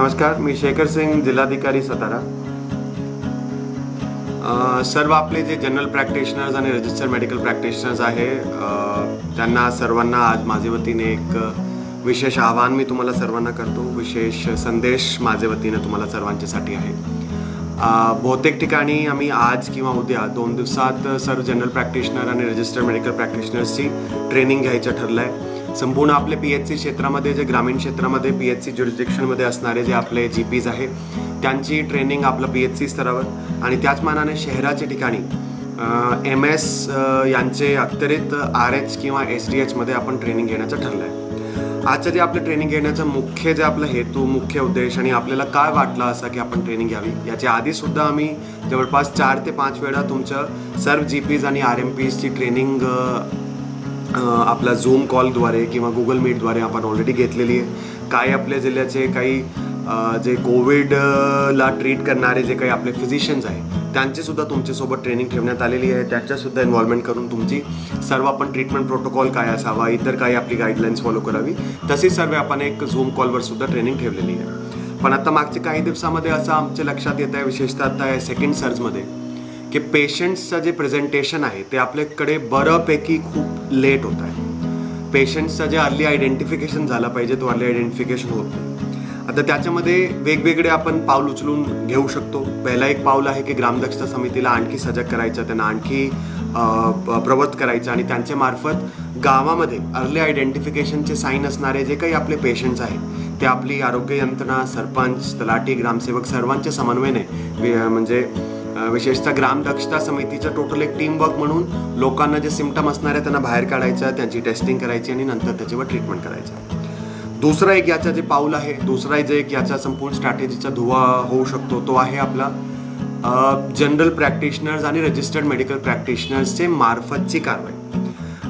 नमस्कार, मी शेखर सिंग, जिल्हाधिकारी सातारा. सर्व आपले जे जनरल प्रॅक्टिशनर्स आणि रजिस्टर्ड मेडिकल प्रॅक्टिशनर्स आहे त्यांना सर्वांना आज माझ्या वतीने एक विशेष आवाहन मी तुम्हाला सर्वांना करतो. विशेष संदेश माझ्या वतीने तुम्हाला सर्वांच्यासाठी आहे. बहुतेक ठिकाणी आम्ही आज किंवा उद्या 2 दिवसात सर्व जनरल प्रॅक्टिशनर आणि रजिस्टर्ड मेडिकल प्रॅक्टिशनर्सची ट्रेनिंग घ्यायचं ठरलं आहे. संपूर्ण आपले PHC क्षेत्रामध्ये, जे ग्रामीण क्षेत्रामध्ये PHC ज्युरिस्डिक्शनमध्ये असणारे जे आपले GPs आहे त्यांची ट्रेनिंग आपलं PHC स्तरावर आणि त्याच मानाने शहराच्या ठिकाणी MS यांचे अतिरिक्त RH किंवा SDH मध्ये आपण ट्रेनिंग घेण्याचं ठरलं आहे. आजचं जे आपलं ट्रेनिंग घेण्याचं मुख्य जे आपलं हेतू, मुख्य उद्देश आणि आपल्याला काय वाटलं असं की आपण ट्रेनिंग घ्यावी, याच्या आधीसुद्धा आम्ही जवळपास 4 ते 5 वेळा तुमचं सर्व GPs आणि RMPsची ट्रेनिंग आपला झूम कॉलद्वारे किंवा गुगल मीटद्वारे आपण ऑलरेडी घेतलेली आहे. काही आपल्या जिल्ह्याचे काही जे कोविडला ट्रीट करणारे जे काही आपले फिजिशियन्स आहेत त्यांचीसुद्धा तुमच्यासोबत ट्रेनिंग ठेवण्यात आलेली आहे. त्याच्यासुद्धा इन्व्हॉल्वमेंट करून तुमची सर्व आपण ट्रीटमेंट प्रोटोकॉल काय असावा, इतर काही आपली गाईडलाईन्स फॉलो करावी, तशी सर्व आपण एक झूम कॉलवर सुद्धा ट्रेनिंग ठेवलेली आहे. पण आता मागच्या काही दिवसामध्ये असं आमच्या लक्षात येत आहे, विशेषतः आता सेकंड सर्जमध्ये, की पेशंट्सचं जे प्रेझेंटेशन आहे ते आपल्याकडे बऱ्यापैकी खूप लेट होत आहे. पेशंट्सचं जे अर्ली आयडेंटिफिकेशन झालं पाहिजे तो अर्ली आयडेंटिफिकेशन होत नाही. आता त्याच्यामध्ये वेगवेगळे आपण पाऊल उचलून घेऊ शकतो. पहिला एक पाऊल आहे की ग्रामदक्षता समितीला आणखी सजग करायचं, त्यांना आणखी प्रवृत्त करायचं आणि त्यांच्या मार्फत गावामध्ये अर्ली आयडेंटिफिकेशनचे साईन असणारे जे काही आपले पेशंट्स आहेत ते आपली आरोग्य यंत्रणा, सरपंच, तलाठी, ग्रामसेवक सर्वांच्या समन्वयाने म्हणजे विशेषतः ग्रामदक्षता समितीचं टोटल एक टीम वर्क म्हणून लोकांना जे सिम्पटम असणारे त्यांना बाहेर काढायचं, त्यांची टेस्टिंग करायची आणि नंतर त्याच्यावर ट्रीटमेंट करायचं. दुसरा एक याचा जे पाऊल आहे, दुसरा जे एक याचा संपूर्ण स्ट्रॅटेजीचा धुवा होऊ शकतो तो आहे आपला जनरल प्रॅक्टिशनर्स आणि रजिस्टर्ड मेडिकल प्रॅक्टिशनर्सचे मार्फतची कारवाई.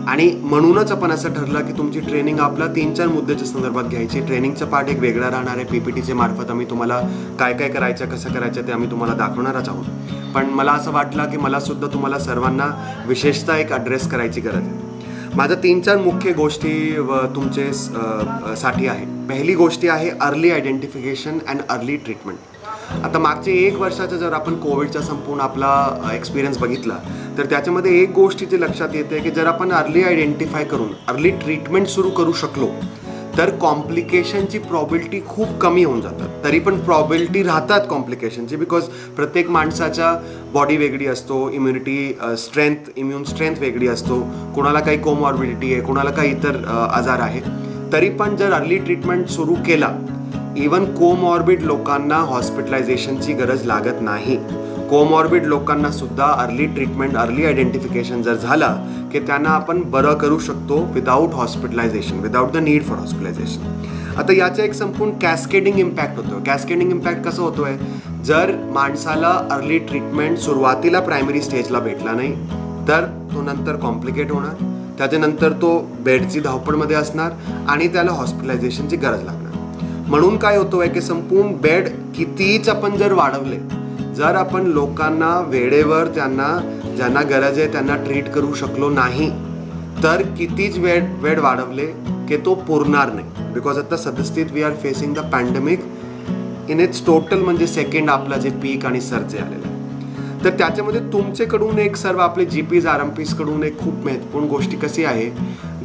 आणि म्हणूनच आपण असं ठरलं की तुमची ट्रेनिंग आपला 3-4 मुद्द्याच्या संदर्भात घ्यायची. ट्रेनिंगचा पार्ट एक वेगळा राहणार आहे. PPTचे मार्फत आम्ही तुम्हाला काय काय करायचं, कसं करायचं ते आम्ही तुम्हाला दाखवणारच आहोत. पण मला असं वाटलं की मला सुद्धा तुम्हाला सर्वांना विशेषतः एक ॲड्रेस करायची गरज आहे. माझ्या 3-4 मुख्य गोष्टी तुमचे साठी आहे. पहिली गोष्टी आहे early identification and early treatment. आता मागचे 1 वर्षाचा जर आपण कोविडचा संपूर्ण आपला एक्सपिरियन्स बघितला तर त्याच्यामध्ये एक गोष्टीचे लक्षात येते की जर आपण अर्ली आयडेंटिफाय करून अर्ली ट्रीटमेंट सुरू करू शकलो तर कॉम्प्लिकेशनची प्रॉबिलिटी खूप कमी होऊन जातात. तरी पण प्रॉबिलिटी राहतात कॉम्प्लिकेशनची, बिकॉज प्रत्येक माणसाच्या बॉडी वेगळी असतो, इम्युन स्ट्रेंथ वेगळी असतो, कोणाला काही कोमॉर्बिडिटी आहे, कोणाला काही इतर आजार आहे. तरी पण जर अर्ली ट्रीटमेंट सुरू केला, इवन कोमॉर्बिड लोकांना हॉस्पिटलायझेशनची गरज लागत नाही. कोमॉर्बिड लोकांना सुद्धा अर्ली ट्रीटमेंट, अर्ली आयडेंटिफिकेशन जर झाला की त्यांना आपण बरं करू शकतो without hospitalisation, without the need for hospitalisation. आता याचा एक संपूर्ण कॅस्केडिंग इम्पॅक्ट होतो. कॅस्केडिंग इम्पॅक्ट कसं होतोय, जर माणसाला अर्ली ट्रीटमेंट सुरुवातीला प्रायमरी स्टेजला भेटला नाही तर तो नंतर कॉम्प्लिकेट होणार, त्याच्यानंतर तो बेडची धावपळमध्ये असणार आणि त्याला हॉस्पिटलायझेशनची गरज लागणार. म्हणून काय होतोय की संपूर्ण बेड कितीच आपण जर वाढवले, जर आपण लोकांना वेळेवर ज्यांना गरज आहे त्यांना ट्रीट करू शकलो नाही तर कितीच वेळ वाढवले की तो पुरणार नाही. बिकॉज आता सद्यस्थित we are facing the pandemic in its total, म्हणजे सेकंड आपला जे पीक आणि सर्ज आलेलं आहे. तर त्याच्यामध्ये तुमच्याकडून एक सर्व आपले GPs RMPs कडून एक खूप महत्त्वपूर्ण गोष्टी कशी आहे,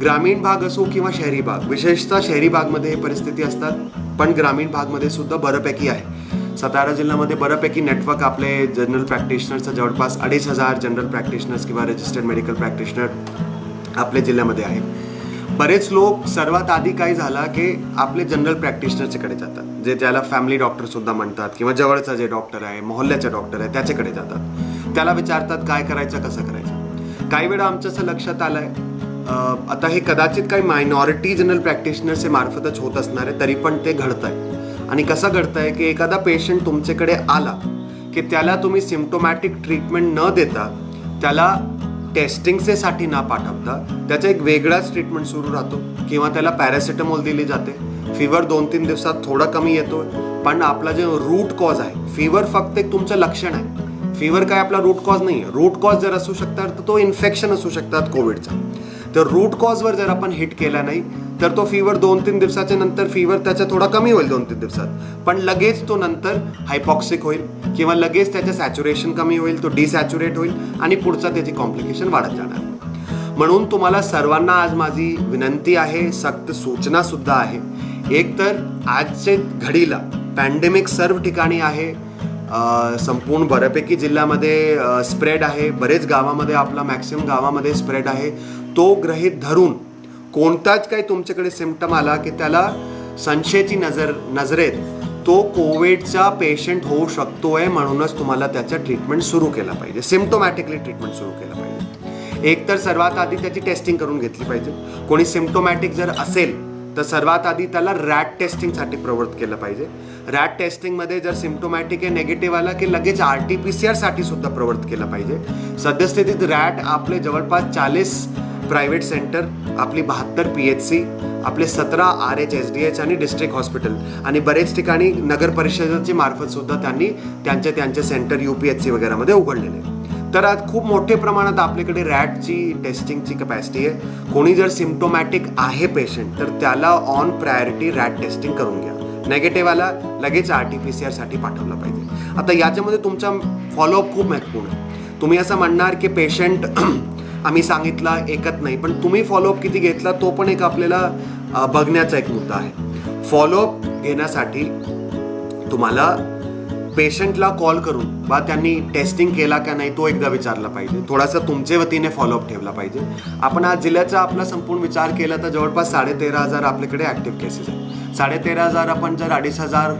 ग्रामीण भाग असो किंवा शहरी भाग, विशेषतः शहरी भागमध्ये हे परिस्थिती असतात, पण ग्रामीण भागमध्ये सुद्धा बऱ्यापैकी आहे. सातारा जिल्ह्यामध्ये बऱ्यापैकी नेटवर्क आपले जनरल प्रॅक्टिशनर्सचं जवळपास 2,500 जनरल प्रॅक्टिशनर्स किंवा रजिस्टर्ड मेडिकल प्रॅक्टिशनर आपल्या जिल्ह्यामध्ये आहेत. बरेच लोक सर्वात आधी काय झाला की आपले जनरल प्रॅक्टिशनर्सकडे जातात, जे त्याला फॅमिली डॉक्टर सुद्धा म्हणतात किंवा जवळचा जे डॉक्टर आहे, मोहल्ल्याचा डॉक्टर आहे त्याच्याकडे जातात. त्याला विचारतात काय करायचं, कसं करायचं. काही वेळा आमचं असं लक्षात आलं आहे, आता हे कदाचित काही मायनॉरिटी जनरल प्रॅक्टिशनर्सचे मार्फतच होत असणार आहे, तरी पण ते घडत आहे. आणि कसं घडतं आहे की एखादा पेशंट तुमच्याकडे आला की त्याला तुम्ही सिम्प्टोमॅटिक ट्रीटमेंट न देता, त्याला टेस्टिंगसाठी न पाठवता त्याचा एक वेगळाच ट्रीटमेंट सुरू राहतो किंवा त्याला पॅरासिटामॉल दिली जाते. फिवर 2-3 दिवसात थोडा कमी येतो, पण आपला जे रूट कॉज आहे, फिवर फक्त एक तुमचं लक्षण आहे. फिवर काय आपला रूट कॉज नाही आहे. रूट कॉज जर असू शकतात तर तो इन्फेक्शन असू शकतात कोविडचा. तर रूट कॉजवर जर आपण हिट केला नाही तर तो फीवर 2-3 दिवसाच्या नंतर फीवर त्याचा थोडा कमी होईल 2-3 दिवसात, पण लगेच तो नंतर हायपॉक्सिक होईल किंवा लगेच त्याचं सॅच्युरेशन कमी होईल, तो डिसॅच्युरेट होईल आणि पुढचा त्याची कॉम्प्लिकेशन वाढत जाणार. म्हणून तुम्हाला सर्वांना आज माझी विनंती आहे, सक्त सूचना सुद्धा आहे. एक तर आजच्या घडीला पॅन्डेमिक सर्व ठिकाणी आहे, संपूर्ण बऱ्यापैकी जिल्ह्यामध्ये स्प्रेड आहे, बरेच गावामध्ये, आपला मॅक्सिमम गावामध्ये स्प्रेड आहे. तो गृहीत धरून कोणताच काही तुमच्याकडे सिम्पटम आला की त्याला संशयाची नजरेत तो कोविडचा पेशंट होऊ शकतोय, म्हणूनच तुम्हाला त्याचा ट्रीटमेंट सुरू केला पाहिजे, सिम्प्टोमॅटिकली ट्रीटमेंट सुरू केलं पाहिजे. एक तर सर्वात आधी त्याची टेस्टिंग करून घेतली पाहिजे. कोणी सिम्प्टोमॅटिक जर असेल तर सर्वात आधी त्याला रॅट टेस्टिंगसाठी प्रवृत्त केलं पाहिजे. रॅट टेस्टिंगमध्ये जर सिम्प्टोमॅटिक आहे, नेगेटिव्ह आला की लगेच RT-PCR साठी सुद्धा प्रवृत्त केलं पाहिजे. सद्यस्थितीत रॅट आपले जवळपास 40 प्रायव्हेट सेंटर, आपली 72 PHC, आपले 17 RHSDH आणि डिस्ट्रिक्ट हॉस्पिटल आणि बरेच ठिकाणी नगर परिषदेच्या मार्फत सुद्धा त्यांनी त्यांचे सेंटर UPHC वगैरेमध्ये उघडलेले. तर आज खूप मोठ्या प्रमाणात आपल्याकडे रॅटची टेस्टिंगची कॅपॅसिटी आहे. कोणी जर सिम्प्टोमॅटिक आहे पेशंट तर त्याला ऑन प्रायोरिटी रॅट टेस्टिंग करून घ्या. नेगेटिव्ह आला लगेच RT-PCR साठी पाठवलं पाहिजे. आता याच्यामध्ये तुमचा फॉलोअप खूप महत्त्वपूर्ण आहे. तुम्ही असं म्हणणार की पेशंट आम्ही सांगितला ऐकत नाही, पण तुम्ही फॉलोअप किती घेतला तो पण एक आपल्याला बघण्याचा एक मुद्दा आहे. फॉलोअप घेण्यासाठी तुम्हाला पेशंटला कॉल करून बा त्यांनी टेस्टिंग केला का नाही तो एकदा विचारला पाहिजे. थोडासा तुमच्या वतीने फॉलोअप ठेवला पाहिजे. आपण आज जिल्ह्याचा आपला संपूर्ण विचार केला तर जवळपास 13,500 आपल्याकडे ॲक्टिव्ह केसेस आहेत. 13,500 आपण जर 2,500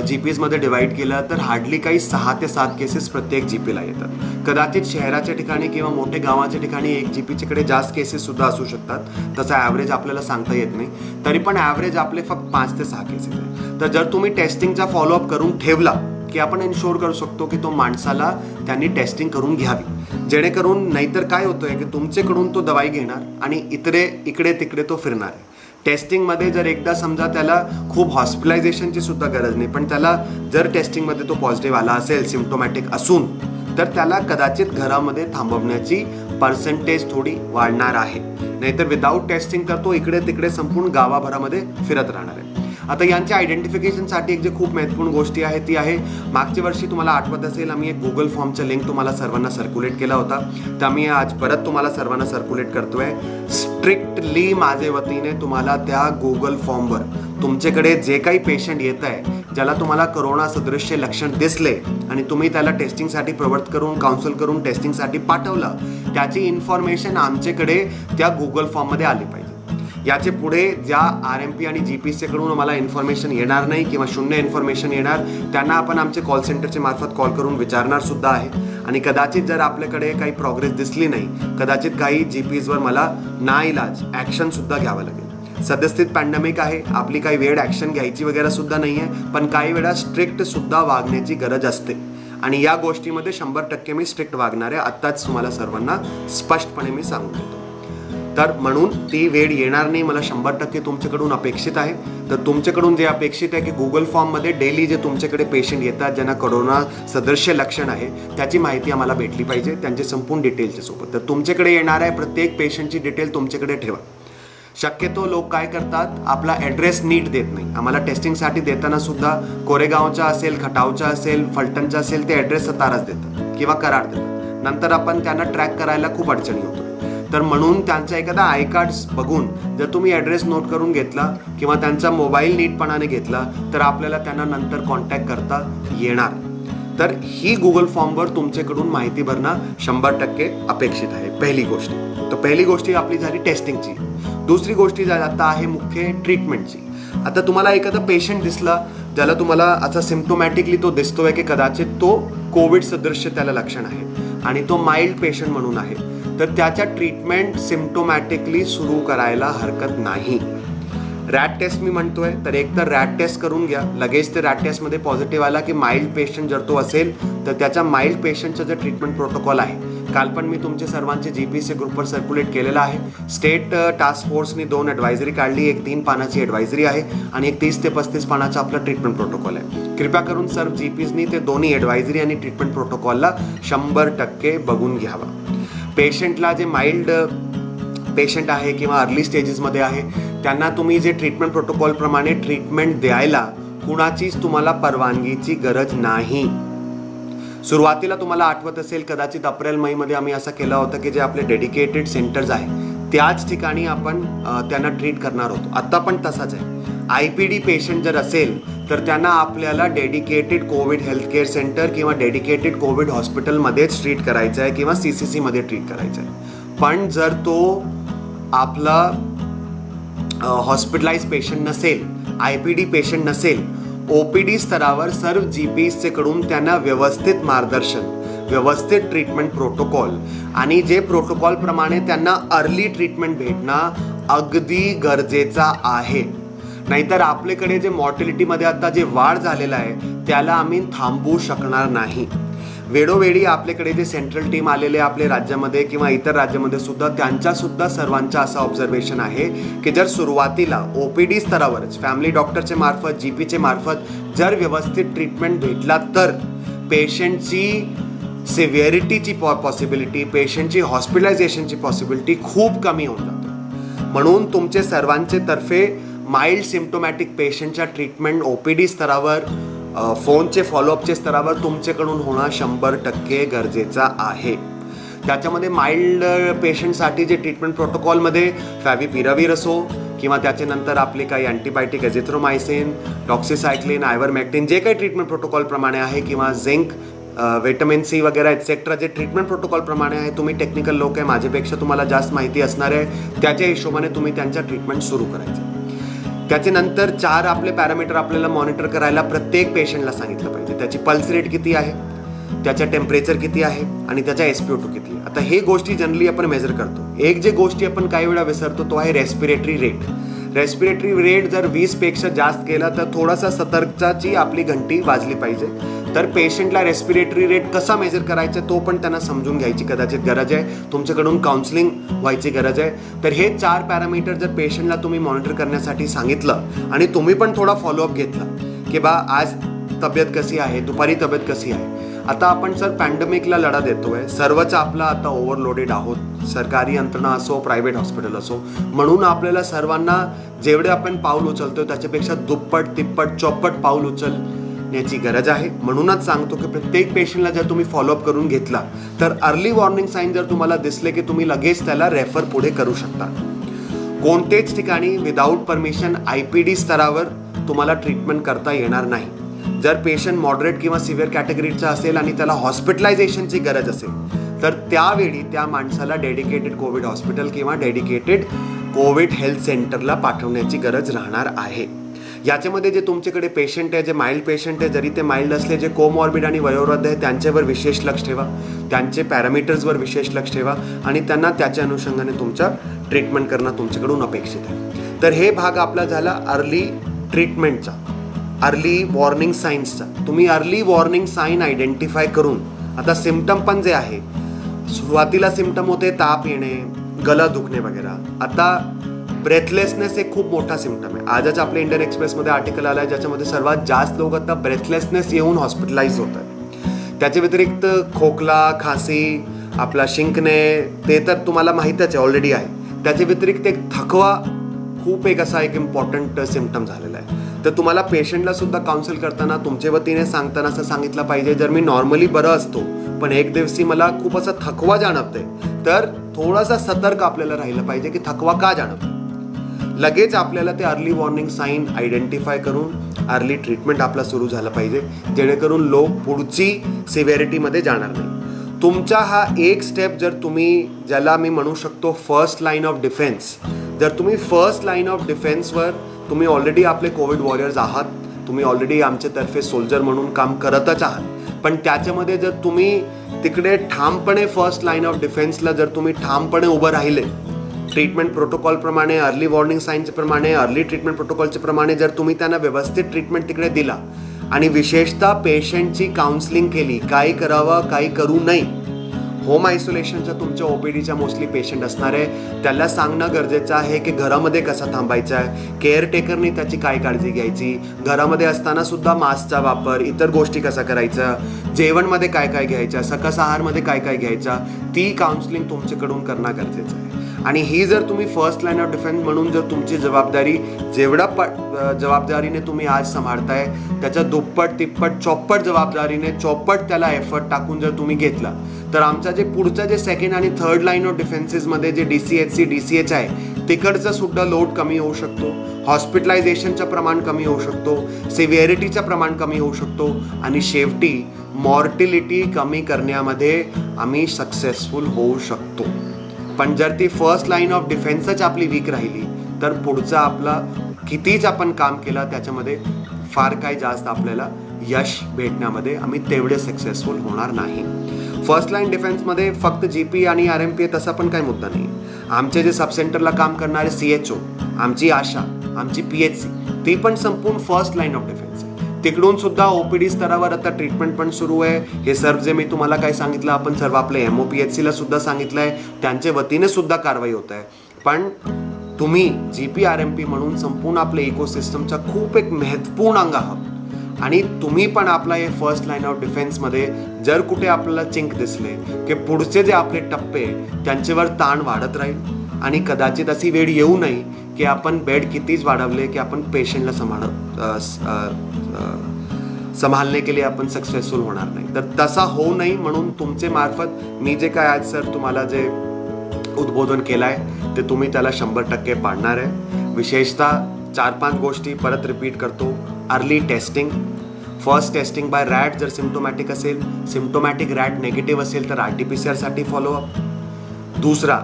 GPsमध्ये डिवाईड केलं तर हार्डली काही 6 ते 7 केसेस प्रत्येक GPला येतात. कदाचित शहराच्या ठिकाणी किंवा मोठ्या गावाच्या ठिकाणी एक GPच्याकडे जास्त केसेस सुद्धा असू शकतात. तसा ॲव्हरेज आपल्याला सांगता येत नाही, तरी पण ॲव्हरेज आपले फक्त 5 ते 6 केसेस आहे. तर जर तुम्ही टेस्टिंगचा फॉलोअप करून ठेवला की आपण इन्शोर करू शकतो की तो माणसाला त्यांनी टेस्टिंग करून घ्यावी, जेणेकरून नाहीतर काय होतंय की तुमच्याकडून तो दवाई घेणार आणि इकडे तिकडे तो फिरणार आहे. टेस्टिंगमध्ये जर एकदा समजा त्याला खूप हॉस्पिटलायझेशनची सुद्धा गरज नाही, पण त्याला जर टेस्टिंगमध्ये तो पॉझिटिव्ह आला असेल सिम्प्टोमॅटिक असून तर त्याला कदाचित घरामध्ये थांबवण्याची पर्सेंटेज थोडी वाढणार आहे. नाहीतर विदाऊट टेस्टिंग तर तो इकडे तिकडे संपूर्ण गावाभरामध्ये फिरत राहणार आहे. आता यांच्या आयडेंटिफिकेशनसाठी एक जे खूप महत्त्वपूर्ण गोष्टी आहे ती आहे, मागच्या वर्षी तुम्हाला आठवत असेल आम्ही एक गुगल फॉर्मचा लिंक तुम्हाला सर्वांना सर्क्युलेट केला होता, तर आम्ही आज परत तुम्हाला सर्वांना सर्क्युलेट करतोय. स्ट्रिक्टली माझ्या वतीने तुम्हाला त्या गुगल फॉर्मवर तुमच्याकडे जे काही पेशंट येत आहे ज्याला तुम्हाला कोरोना सदृश्य लक्षण दिसले आणि तुम्ही त्याला टेस्टिंगसाठी प्रवृत्त करून काउन्सिल करून टेस्टिंगसाठी पाठवलं, त्याची इन्फॉर्मेशन आमच्याकडे त्या गुगल फॉर्ममध्ये आली पाहिजे. याचे पुढे ज्या RMP आणि GPsकडून मला इन्फॉर्मेशन येणार नाही किंवा शून्य इन्फॉर्मेशन येणार त्यांना आपण आमचे कॉल सेंटरच्या मार्फत कॉल करून विचारणार सुद्धा आहे. आणि कदाचित जर आपल्याकडे काही प्रोग्रेस दिसली नाही, कदाचित काही GPsवर मला नाईलाज ॲक्शन सुद्धा घ्यावं लागेल. सद्यस्थित पॅन्डेमिक आहे, आपली काही वेळ ॲक्शन घ्यायची वगैरे सुद्धा नाही आहे, पण काही वेळा स्ट्रिक्ट सुद्धा वागण्याची गरज असते आणि या गोष्टीमध्ये 100% मी स्ट्रिक्ट वागणार आहे. आत्ताच तुम्हाला सर्वांना स्पष्टपणे मी सांगून देतो. तर म्हणून ती वेळ येणार नाही, मला 100% तुमच्याकडून अपेक्षित आहे. तर तुमच्याकडून जे अपेक्षित आहे की गुगल फॉर्ममध्ये डेली जे तुमच्याकडे पेशंट येतात ज्यांना कोरोना सदृश्य लक्षण आहे त्याची माहिती आम्हाला भेटली पाहिजे, त्यांचे संपूर्ण डिटेलच्या सोबत. तर तुमच्याकडे येणार आहे प्रत्येक पेशंटची डिटेल तुमच्याकडे ठेवा. शक्यतो लोक काय करतात, आपला ॲड्रेस नीट देत नाही. आम्हाला टेस्टिंगसाठी देताना सुद्धा कोरेगावचा असेल, खटावचा असेल, फलटणचा असेल ते ॲड्रेस ताराच देतात किंवा कराड देतात. नंतर आपण त्यांना ट्रॅक करायला खूप अडचणी होतो. तर म्हणून त्यांचा एखादा आय कार्ड्स बघून जर तुम्ही ॲड्रेस नोट करून घेतला किंवा त्यांचा मोबाईल नीटपणाने घेतला तर आपल्याला त्यांना नंतर कॉन्टॅक्ट करता येणार. तर ही गुगल फॉर्मवर तुमच्याकडून माहिती भरणं 100% अपेक्षित आहे. पहिली गोष्ट. तर पहिली गोष्ट आपली झाली टेस्टिंगची. दुसरी गोष्ट आता आहे मुख्य ट्रीटमेंटची. आता तुम्हाला एखादा पेशंट दिसला ज्याला तुम्हाला आता सिम्प्टोमॅटिकली तो दिसतोय की कदाचित तो कोविड सदृश्य त्याला लक्षण आहे आणि तो माइल्ड पेशंट म्हणून आहे, तर त्याच्या ट्रीटमेंट सिम्प्टोमॅटिकली सुरू करायला हरकत नाही. रॅट टेस्ट मी म्हणतोय तर एक तर रॅट टेस्ट करून घ्या. लगेच ते रॅट टेस्टमध्ये पॉझिटिव्ह आला की माइल्ड पेशंट जर तो असेल तर त्याच्या माइल्ड पेशंटचं जे ट्रीटमेंट प्रोटोकॉल आहे काल पण मी तुमचे सर्वांचे GPsच्या ग्रुपवर सर्क्युलेट केलेला आहे. स्टेट टास्क फोर्सनी 2 ॲडवायझरी काढली, एक 3 पानाची ॲडवायझरी आहे आणि एक 30 ते 35 पानाचा आपला ट्रीटमेंट प्रोटोकॉल आहे. कृपया करून सर्व GPsनी ते दोन्ही ॲडवायझरी आणि ट्रीटमेंट प्रोटोकॉलला 100% बघून घ्यावा. पेशंटला जे माइल्ड पेशंट आहे किंवा अर्ली स्टेजेसमध्ये आहे त्यांना तुम्ही जे ट्रीटमेंट प्रोटोकॉलप्रमाणे ट्रीटमेंट द्यायला कुणाचीच तुम्हाला परवानगीची गरज नाही. सुरुवातीला तुम्हाला आठवत असेल कदाचित एप्रिल मध्ये आम्ही असं केलं होतं की जे आपले डेडिकेटेड सेंटर्स आहे त्याच ठिकाणी आपण त्यांना ट्रीट करणार होतो. आता पण तसाच आहे. IPD पेशंट जर असेल तर त्यांना आपल्याला डेडिकेटेड कोविड हेल्थकेअर सेंटर किंवा डेडिकेटेड कोविड हॉस्पिटलमध्येच ट्रीट करायचं आहे किंवा CCCमध्ये ट्रीट करायचं आहे. पण जर तो आपला हॉस्पिटलाइज पेशंट नसेल, IPD पेशंट नसेल, OPD स्तरावर सर्व GPs कडून त्यांना व्यवस्थित मार्गदर्शन, व्यवस्थित ट्रीटमेंट प्रोटोकॉल आणि जे प्रोटोकॉलप्रमाणे त्यांना अर्ली ट्रीटमेंट भेटणं अगदी गरजेचा आहे. नाहीतर आपल्याकडे जे मॉर्टिलिटीमध्ये आता जे वाढ झालेला आहे त्याला आम्ही थांबवू शकणार नाही. वेळोवेळी आपल्याकडे जे सेंट्रल टीम आलेले आपल्या राज्यामध्ये किंवा इतर राज्यामध्ये सुद्धा त्यांच्यासुद्धा सर्वांचा असं ऑब्झर्वेशन आहे की जर सुरुवातीला OPD स्तरावरच फॅमिली डॉक्टरचे मार्फत GPचे मार्फत जर व्यवस्थित ट्रीटमेंट भेटला तर पेशंटची सिव्हिअरिटीची पॉसिबिलिटी, पेशंटची हॉस्पिटलायझेशनची पॉसिबिलिटी खूप कमी होऊन जाते. म्हणून तुमचे सर्वांचे तर्फे माइल्ड सिम्प्टोमॅटिक पेशंटच्या ट्रीटमेंट OPD स्तरावर, फोनचे फॉलोअपचे स्तरावर तुमच्याकडून होणं 100% गरजेचं आहे. त्याच्यामध्ये माइल्ड पेशंटसाठी जे ट्रीटमेंट प्रोटोकॉलमध्ये फॅविपिराविर असो किंवा त्याच्यानंतर आपले काही अँटीबायोटिक एझिथ्रोमायसिन, डॉक्सिसायक्लिन, आयव्हरमॅक्टिन जे काही ट्रीटमेंट प्रोटोकॉलप्रमाणे आहे किंवा झिंक, विटामिन C वगैरे एक्सेट्रा जे ट्रीटमेंट प्रोटोकॉलप्रमाणे आहे, तुम्ही टेक्निकल लोक आहे, माझ्यापेक्षा तुम्हाला जास्त माहिती असणार आहे, त्याच्या हिशोबाने तुम्ही त्यांच्या ट्रीटमेंट सुरू करायचं. त्याच्यानंतर 4 आपले पॅरामीटर आपल्याला मॉनिटर करायला प्रत्येक पेशंटला सांगितलं पाहिजे. त्याची पल्स रेट किती आहे, त्याच्या टेम्परेचर किती आहे आणि त्याचा SpO2 किती आहे. आता हे गोष्टी जनरली आपण मेजर करतो. एक जे गोष्टी आपण काही वेळा विसरतो तो आहे रेस्पिरेटरी रेट. रेस्पिरेटरी रेट जर 20पेक्षा जास्त गेला तर थोडासा सतर्कताची आपली घंटी वाजली पाहिजे. तर पेशंटला रेस्पिरेटरी रेट कसा मेजर करायचा तो पण त्यांना समजून घ्यायची कदाचित गरज आहे. तुमच्याकडून काउन्सिलिंग व्हायची गरज आहे. तर हे 4 पॅरामीटर जर पेशंटला तुम्ही मॉनिटर करण्यासाठी सांगितलं आणि तुम्ही पण थोडा फॉलोअप घेतला की बा आज तब्येत कशी आहे, दुपारी तब्येत कशी आहे. आता आपण सर पॅन्डेमिकला लढा देतोय, सर्वच आपला आता ओव्हरलोडेड आहोत, सरकारी यंत्रणा असो, प्रायव्हेट हॉस्पिटल असो. म्हणून आपल्याला सर्वांना जेवढे आपण पाऊल उचलतोय त्याच्यापेक्षा दुप्पट, तिप्पट, चौपट पाऊल उचलण्याची गरज आहे. म्हणूनच सांगतो की प्रत्येक पेशंटला जर तुम्ही फॉलोअप करून घेतला तर अर्ली वॉर्निंग साईन जर तुम्हाला दिसले की तुम्ही लगेच त्याला रेफर पुढे करू शकता. कोणतेच ठिकाणी विदाऊट परमिशन IPD स्तरावर तुम्हाला ट्रीटमेंट करता येणार नाही. जर पेशंट मॉडरेट किंवा सिव्हिअर कॅटेगरीचा असेल आणि त्याला हॉस्पिटलायझेशनची गरज असेल तर त्यावेळी त्या माणसाला डेडिकेटेड कोविड हॉस्पिटल किंवा डेडिकेटेड कोविड हेल्थ सेंटरला पाठवण्याची गरज राहणार आहे. याच्यामध्ये जे तुमच्याकडे पेशंट आहे, जे माइल्ड पेशंट आहे, जरी ते माइल्ड असले, जे कोमॉर्बिड आणि वयोवृद्ध आहे त्यांच्यावर विशेष लक्ष ठेवा, त्यांचे पॅरामीटर्सवर विशेष लक्ष ठेवा आणि त्यांना त्याच्या अनुषंगाने तुमचं ट्रीटमेंट करणं तुमच्याकडून अपेक्षित आहे. तर हे भाग आपला झाला अर्ली ट्रीटमेंटचा, अर्ली वॉर्निंग साईन्सचा. तुम्ही अर्ली वॉर्निंग साईन आयडेंटिफाय करून आता सिम्पटम पण जे आहे, सुरुवातीला सिम्पटम होते ताप येणे, गला दुखणे वगैरे. आता ब्रेथलेसनेस एक खूप मोठा सिम्पटम आहे. आजच आपल्या इंडियन एक्सप्रेसमध्ये आर्टिकल आला आहे ज्याच्यामध्ये सर्वात जास्त लोक आता ब्रेथलेसनेस येऊन हॉस्पिटलाइज होत आहेत. त्याच्या व्यतिरिक्त खोकला, खासी, आपला शिंकणे ते तर तुम्हाला माहीतच आहे, ऑलरेडी आहे. त्याच्या व्यतिरिक्त एक थकवा खूप एक असा एक इम्पॉर्टंट सिम्पटम झालेला आहे. तर तुम्हाला पेशंटला सुद्धा काउन्सिल करताना तुमच्या वतीने सांगताना असं सांगितलं पाहिजे, जर मी नॉर्मली बरं असतो पण एक दिवशी मला खूप असा थकवा जाणवतोय तर थोडासा सतर्क आपल्याला राहिलं पाहिजे की थकवा का जाणवतो. लगेच आपल्याला ते अर्ली वॉर्निंग साईन आयडेंटिफाय करून अर्ली ट्रीटमेंट आपला सुरू झालं पाहिजे, जेणेकरून लोक पुढची सिव्हिअरिटीमध्ये जाणार नाही. तुमचा हा एक स्टेप जर तुम्ही, ज्याला मी म्हणू शकतो फर्स्ट लाईन ऑफ डिफेन्स, जर तुम्ही फर्स्ट लाईन ऑफ डिफेन्सवर तुम्ही ऑलरेडी आपले कोविड वॉरियर्स आहात, तुम्ही ऑलरेडी आमच्यातर्फे सोल्जर म्हणून काम करतच आहात, पण त्याच्यामध्ये जर तुम्ही तिकडे ठामपणे फर्स्ट लाईन ऑफ डिफेन्सला जर तुम्ही ठामपणे उभं राहिले, ट्रीटमेंट प्रोटोकॉलप्रमाणे, अर्ली वॉर्निंग साईनच्या प्रमाणे, अर्ली ट्रीटमेंट प्रोटोकॉलच्या प्रमाणे जर तुम्ही त्यांना व्यवस्थित ट्रीटमेंट तिकडे दिला आणि विशेषतः पेशंटची काउन्सिलिंग केली, काय करावं काय करू नये. होम आयसोलेशनचा तुमच्या OPDच्या मोस्टली पेशंट असणार आहे, त्याला सांगणं गरजेचं आहे की घरामध्ये कसा थांबायचा आहे, केअरटेकरनी त्याची काय काळजी घ्यायची, घरामध्ये असताना सुद्धा मास्कचा वापर, इतर गोष्टी कसा करायचा, जेवणमध्ये काय काय घ्यायचं, सकस आहारमध्ये काय काय घ्यायचा, ती काउन्सिलिंग तुमच्याकडून करणं गरजेचं आहे. आणि ही जर तुम्ही फर्स्ट लाईन ऑफ डिफेन्स म्हणून जर तुमची जबाबदारी जबाबदारीने तुम्ही आज सांभाळताय त्याच्या दुप्पट तिप्पट चौपट जबाबदारीने चौपट त्याला एफर्ट टाकून जर तुम्ही घेतला तर आमचा जे पुढचं जे सेकंड आणि थर्ड लाईन ऑफ डिफेन्सेसमध्ये जे DCHC DCH आहे तिकडचं सुद्धा लोड कमी होऊ शकतो, हॉस्पिटलायझेशनचं प्रमाण कमी होऊ शकतो, सिव्हिअरिटीचं प्रमाण कमी होऊ शकतो आणि शेवटी मॉर्टिलिटी कमी करण्यामध्ये आम्ही सक्सेसफुल होऊ शकतो. पण जर ती फर्स्ट लाईन ऑफ डिफेन्सच आपली वीक राहिली तर पुढचं आपला कितीच आपण काम केलं त्याच्यामध्ये फार काही जास्त आपल्याला यश भेटण्यामध्ये आम्ही तेवढे सक्सेसफुल होणार नाही. फर्स्ट लाईन डिफेन्समध्ये फक्त GP आणि RMP तसा पण काही मुद्दा नाही. आमचे जे सब सेंटरला काम करणारे CHO, आमची आशा, आमची PHC ती पण संपूर्ण फर्स्ट लाईन ऑफ डिफेन्स आहे. तिकडून सुद्धा OPD स्तरावर आता ट्रीटमेंट पण सुरू आहे. हे सर्व जे मी तुम्हाला काय सांगितलं आपण सर्व आपले MOPHCला सुद्धा सांगितलं आहे, त्यांच्या वतीने सुद्धा कारवाई होत आहे. पण तुम्ही GP RMP म्हणून संपूर्ण आपल्या इकोसिस्टमचा खूप एक महत्त्वपूर्ण अंग आहात आणि तुम्ही पण आपला हे फर्स्ट लाईन ऑफ डिफेन्समध्ये जर कुठे आपल्याला चिंक दिसले की पुढचे जे आपले टप्पे त्यांच्यावर ताण वाढत राहील आणि कदाचित अशी वेळ येऊ नये की आपण बेड कितीच वाढवले की आपण पेशंटला संभाळणे के लिए आपण सक्सेसफुल होणार नाही. तर तसा होऊ नये म्हणून तुमचे मार्फत मी जे काय आज सर तुम्हाला जे उद्बोधन केलं आहे ते तुम्ही त्याला 100% पाडणार आहे. विशेषतः 4-5 गोष्टी परत रिपीट करतो. Early testing, first testing by RAT जर सिम्प्टोमॅटिक असेल, सिम्प्टोमॅटिक रॅट नेगेटिव्ह असेल तर RT-PCR साठी फॉलोअप. दुसरा,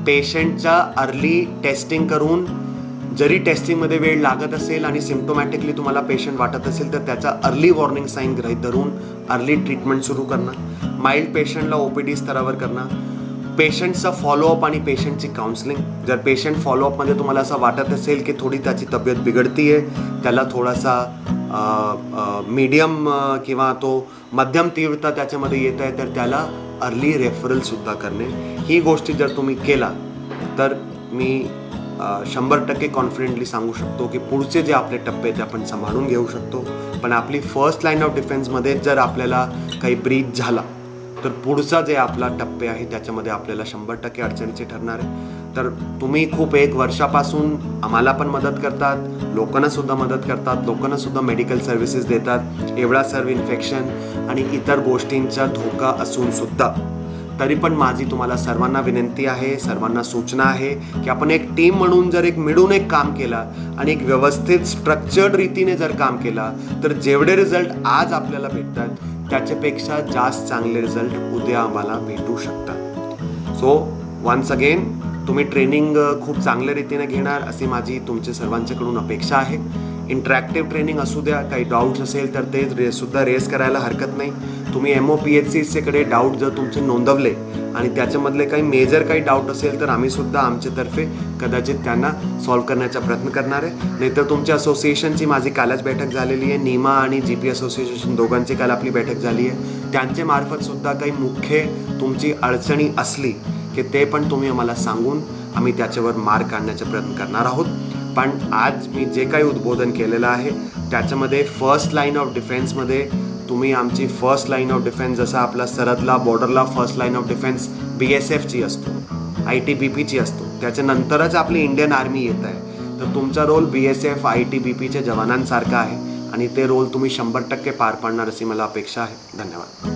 पेशंटच्या अर्ली टेस्टिंग करून जरी टेस्टिंगमध्ये वेळ लागत असेल आणि सिम्प्टोमॅटिकली तुम्हाला पेशंट वाटत असेल तर त्याचा अर्ली वॉर्निंग साईन गृहीत धरून अर्ली ट्रीटमेंट सुरू करणं. माइल्ड पेशंटला OPD स्तरावर करणं. पेशंटचा फॉलोअप आणि पेशंटची काउन्सिलिंग. जर पेशंट फॉलोअपमध्ये तुम्हाला असं वाटत असेल की थोडी त्याची तब्येत बिघडती आहे, त्याला थोडासा मीडियम किंवा तो मध्यम तीव्रता त्याच्यामध्ये येत आहे तर त्याला अर्ली रेफरलसुद्धा करणे. ही गोष्टी जर तुम्ही केला तर मी 100% कॉन्फिडेंटली सांगू शकतो की पुढचे जे आपले टप्पे ते आपण सांभाळून घेऊ शकतो. पण आपली फर्स्ट लाईन ऑफ डिफेन्समध्ये जर आपल्याला काही ब्रीच झाला तर पुढचा जे आपला टप्पे आहे त्याच्यामध्ये आपल्याला 100% अडचणीचे ठरणार आहे. तर तुम्ही खूप 1 वर्षापासून आम्हाला पण मदत करतात, लोकांना सुद्धा मदत करतात, लोकांना सुद्धा मेडिकल सर्व्हिसेस देतात. एवढा सर्व इन्फेक्शन आणि इतर गोष्टींचा धोका असून सुद्धा तरी पण माझी तुम्हाला सर्वांना विनंती आहे, सर्वांना सूचना आहे की आपण एक टीम म्हणून जर मिळून एक काम केला आणि एक व्यवस्थित स्ट्रक्चर्ड रीतीने जर काम केला तर जेवढे रिझल्ट आज आपल्याला भेटतात त्याच्यापेक्षा जास्त चांगले रिझल्ट उद्या आम्हाला भेटू शकतात. सो वन्स अगेन तुम्ही ट्रेनिंग खूप चांगल्या रीतीने घेणार अशी माझी तुमच्या सर्वांच्याकडून अपेक्षा आहे. इंटरॅक्टिव्ह ट्रेनिंग असू द्या, काही डाऊट्स असेल तर ते सुद्धा रेस करायला हरकत नाही. तुम्ही MOPHCकडे डाऊट जर तुमचे नोंदवले आणि त्याच्यामधले काही मेजर काही डाऊट असेल तर आम्ही सुद्धा आमच्यातर्फे कदाचित त्यांना सॉल्व्ह करण्याचा प्रयत्न करणार आहे. नाहीतर तुमच्या असोसिएशनची माझी कालच बैठक झालेली आहे. नीमा आणि GP असोसिएशन दोघांची काल आपली बैठक झाली आहे. त्यांच्या मार्फत सुद्धा काही मुख्य तुमची अडचणी असली की ते पण तुम्ही आम्हाला सांगून आम्ही त्याच्यावर मार्ग काढण्याचा प्रयत्न करणार आहोत. पण आज मी जे काही उद्बोधन केलेलं आहे त्याच्यामध्ये फर्स्ट लाईन ऑफ डिफेन्समध्ये तुम्ही आमची फर्स्ट लाईन ऑफ डिफेन्स जसा आपला सरहदला बॉर्डरला फर्स्ट लाईन ऑफ डिफेन्स BSFची असतो, ITBPची असतो, त्याच्यानंतरच आपली इंडियन आर्मी येत आहे. तर तुमचा रोल BSF ITBPच्या जवानांसारखा आहे आणि ते रोल तुम्ही 100% पार पाडणार अशी मला अपेक्षा आहे. धन्यवाद.